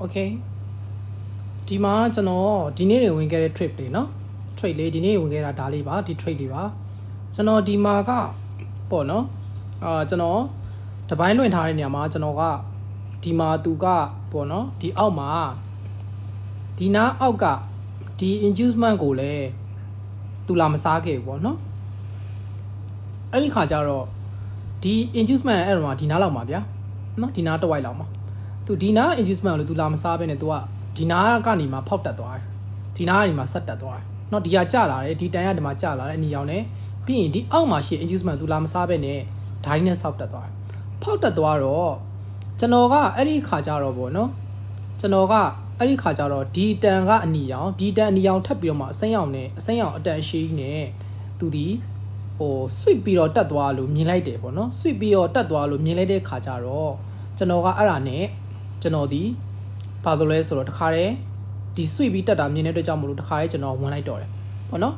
okay ဒီမှာကျွန်တော်ဒီနေ့တွေဝင်ခဲ့တဲ့ trip တွေเนาะ trade လေးဒီနေ့ဝင်ခဲ့တာဒါလေးပါဒီ trade လေးပါကျွန်တော်ဒီမှာကပေါ့เนาะကျွန်တော်တပိုင်းလွှင့်ထားတဲ့နေရာမှာကျွန်တော်ကဒီမှာသူကပေါ့เนาะဒီအောက်မှာဒီနားအောက်ကဒီ inducement ကိုလည်းသူလာမစားခဲ့ဘူးပေါ့เนาะအဲ့ဒီခါကျတော့ဒီ inducement အဲ့တော့မှဒီနားလောက်မှာဗျာเนาะဒီနားတစ်ဝိုက်လောက်မှာသူဒီနား inducement ကိုလည်းသူလာမစားဘဲနဲ့သူကဒီနားကနေမှဖောက်တက်သွားတယ်ဒီနားကနေမှဆက်တက်သွားတယ်เนาะဒီကကျလာတယ်ဒီတန်ရဒီမှာကျလာတယ်အနီရောင်နဲ့ပြီးရင်ဒီအောက်မှာရှိ inducement သူလာမစားဘဲနဲ့ဒိုင်းနဲ့ဆောက်တက်သွားတယ်ဖောက်တက်သွားတော့ကျွန်တော်ကအဲ့ဒီခါကျတော့ပေါ့เนาะကျွန်တော်ကအဲ့ဒီခါကျတော့ဒီတန်ကအနီရောင်ဒီတန်အနီရောင်ထပ်ပြီးတော့မှအစိမ်းရောင်နဲ့အစိမ်းရောင်အတန်ရှိနဲ့သူဒီswitch ပြီးတော့တက်သွားလို့မြင်လိုက်တယ်ပေါ့နော် switch ပြီးတော့တက်သွားလို့မြင်လိုက်တဲ့ခါကျတော့ကျွန်တော်ကအဲ့ဒါနဲ့ကျွန်တော်ဒီဘာလို့လဲဆိုတော့တခါတည်းဒီ switch ပြီးတက်တာမြင်တဲ့အတွက်ကြောင့်မလို့တခါတည်းကျွန်တော်ဝင်လိုက်တော့တယ်ပေါ့နော်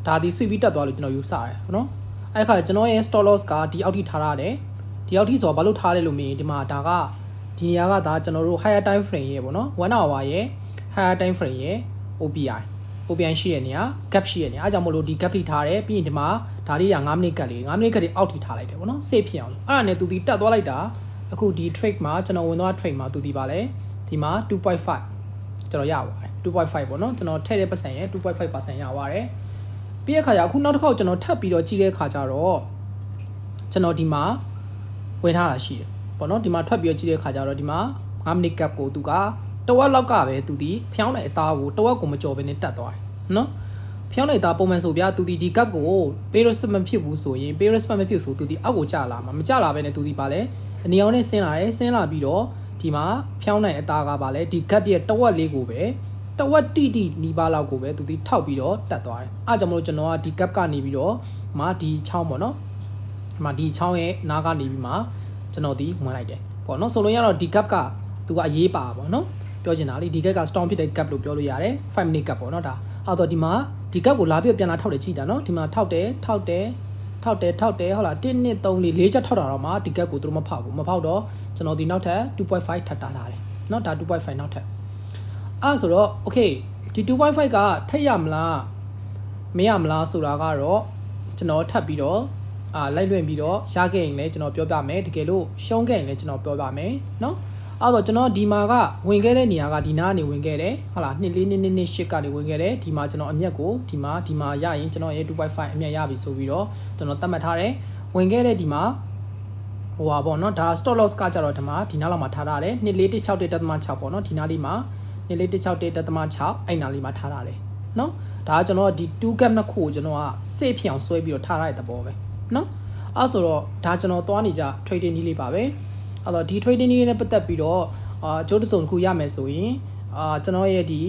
ဒါဒီ switch ပြီးတက်သွားလို့ကျွန်တော်ယူဆရတယ်ပေါ့နော်အဲ့ခါကျွန်တော်ရဲ့ stop loss ကဒီအောက်ထိထားရတယ်ဒီအောက်ထိဆိုတော့ဘာလို့ထားလဲလို့မြင်ဒီမှာဒါကဒီနေရာကဒါကျွန်တော်တို့ higher time frame ရဲ့ပေါ့နော်1 hour ရဲ့ higher time frame ရဲ့ OPI ရှိရနေရ gap ရှိရနေအားကြောင့်မလို့ဒီ gap ထိထားတယ်ပြီးရင်ဒီမှာဒါလေးက9မိနစ်ကတ်လေး9မိနစ်ကတ်လေးအောက်ထိထားလိုက်တယ်ပေါ့နော် safe ဖြစ်အောင်အဲ့ဒါနဲ့သူဒီတက်သွားလိုက်တာအခုဒီ trade မှာကျွန်တော်ဝင်သွား trade မှာသူဒီပါလဲဒီမှာ 2.5 ကျွန်တော်ရပါတယ် 2.5 ပေါ့နော်ကျွန်တော်ထည့်တဲ့ပတ်စံရဲ့ 2.5% ရပါတယ်ပြီးတဲ့ခါကျအခုနောက်တစ်ခေါက်ကျွန်တော်ထပ်ပြီးတော့ကြည့်တဲ့ခါကျတော့ကျွန်တော်ဒီမှာဝင်ထားတာရှိတယ်ပေါ့နော်ဒီမှာထွက်ပြီးတော့ကြည့်တဲ့ခါကျတော့ဒီမှာ9မိနစ် gap ကိုသူကတဝက်လောက်ကပဲသူဒီဖျောင်းတဲ့အသားကိုတဝက်ကိုမကြော်ဘဲနဲ့တက်သွားတယ်နော်ဖျောင်းတဲ့အသားပုံမှန်ဆိုဗျာသူဒီ gap ကို period မဖြစ်ဘူးဆိုရင် period မဖြစ်ဆိုသူဒီအောက်ကိုကျလာမှာမကျလာဘဲနဲ့သူဒီပါလဲအနီအောင်နဲ့ဆင်းလာတယ်ဆင်းလာပြီးတော့ဒီမှာဖျောင်းတဲ့အသားကပါလဲဒီ gap ရဲ့တဝက်လေးကိုပဲတဝက်တိနီးပါးလောက်ကိုပဲသူဒီထောက်ပြီးတော့တက်သွားတယ်အားကြောင့်မလို့ကျွန်တော်ကဒီ gap ကနေပြီးတော့ဒီဒီချောင်းပေါ့နော်ဒီချောင်းရဲ့နားကနေပြီးမှကျွန်တော်ဒီဝင်လိုက်တယ်ပေါ့နော်ဆိုလို့ရတော့ဒီ gap ကသူကအရေးပါပေါ့နော်ပြောချင်တာလေဒီ gap က storm ဖြစ်တဲ့ gap လို့ပြောလို့ရတယ်5 minute gap ပေါ့နော်ဒါအော်တော့ဒီမှာဒီ gap ကိုလာပြီးပြန်လာထောက်တယ်ကြည့်တာနော်ဒီမှာထောက်တယ်ဟုတ်လား1 2 3 4 4ချက်ထောက်တာတော့မှဒီ gap ကိုသူတို့မဖောက်ဘူးမဖောက်တော့ကျွန်တော်ဒီနောက်ထပ် 2.5 ထပ်တာထားတယ်နော်ဒါ 2.5 နောက်ထပ်အဲ့ဆိုတော့ okay ဒီ 2.5 ကထက်ရမလားမရမလားဆိုတာကတော့ကျွန်တော်ထပ်ပြီးတော့လိုက်လွှင့်ပြီးတော့ရခဲ့ရင်လည်းကျွန်တော်ပြောပြမယ်တကယ်လို့ရှုံးခဲ့ရင်လည်းကျွန်တော်ပြောပြမယ်နော်အဲ့တော့ကျွန်တော်ဒီမှာကဝင်ခဲ့တဲ့နေရာကဒီနားကနေဝင်ခဲ့တယ်ဟုတ်လား24228ကနေဝင်ခဲ့တယ်ဒီမှာကျွန်တော်အမြက်ကိုဒီမှာရရင်ကျွန်တော်ရဲ့ 2.5 အမြက်ရပြီဆိုပြီးတော့ကျွန်တော်သတ်မှတ်ထားတယ်ဝင်ခဲ့တဲ့ဒီမှာဟိုပါပေါ့နော်ဒါ stop loss ကကြတော့ဒီနားလောက်မှာထားရတယ်24161.6ပေါ့နော်ဒီနားလေးမှာ24161.6အဲ့နားလေးမှာထားရတယ်နော်ဒါကကျွန်တော်ဒီ2 gap နှစ်ခုကိုကျွန်တော်က safe ဖြစ်အောင်ဆွဲပြီးတော့ထားရတဲ့သဘောပဲနော်အဲ့ဆိုတော့ဒါကျွန်တော်သွားနေကြ trading နည်းလေးပါပဲအဲ့တော့ဒီ trading နည်းလေးနဲ့ပတ်သက်ပြီးတော့ကျိုးတစုံတစ်ခုရမယ်ဆိုရင်ကျွန်တော်ရဲ့ဒီ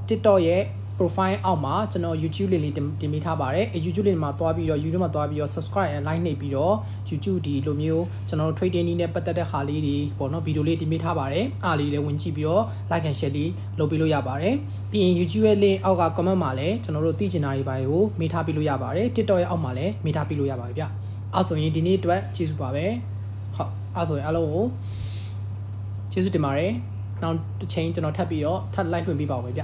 TikTok ရဲ့ profile အောက်မှာကျွန်တော် YouTube လေးတင်ပေးထားပါတယ်အဲ YouTube လေးမှာသွားပြီးတော့ YouTube မှာသွားပြီးတော့ subscribe and like နှိပ်ပြီးတော့ YouTube ဒီလိုမျိုးကျွန်တော်တို့ trading နည်းနဲ့ပတ်သက်တဲ့ဟာလေးတွေပေါ့နော်ဗီဒီယိုလေးတင်ပေးထားပါတယ်အားလေးလည်းဝင်ကြည့်ပြီးတော့ like and share လေးလုပ်ပေးလို့ရပါတယ်ပြီးရင် YouTube ရဲ့ link အောက်က comment မှာလည်းကျွန်တော်တို့သိချင်တာတွေပါကိုမေးထားပေးလို့ရပါတယ် TikTok ရဲ့အောက်မှာလည်းမေးထားပေးလို့ရပါတယ်ဗျအဲ့ဆိုရင်ဒီနေ့အတွက်ကျေးဇူးပါပဲဟုတ်အဲ့ဆိုရင်အားလုံးကိုကျေးဇူးတင်ပါတယ်နောက်တစ်ချိန်ကျွန်တော်ထပ်ပြီးတော့ထပ် live ဝင်ပေးပါဦးမယ်ဗျ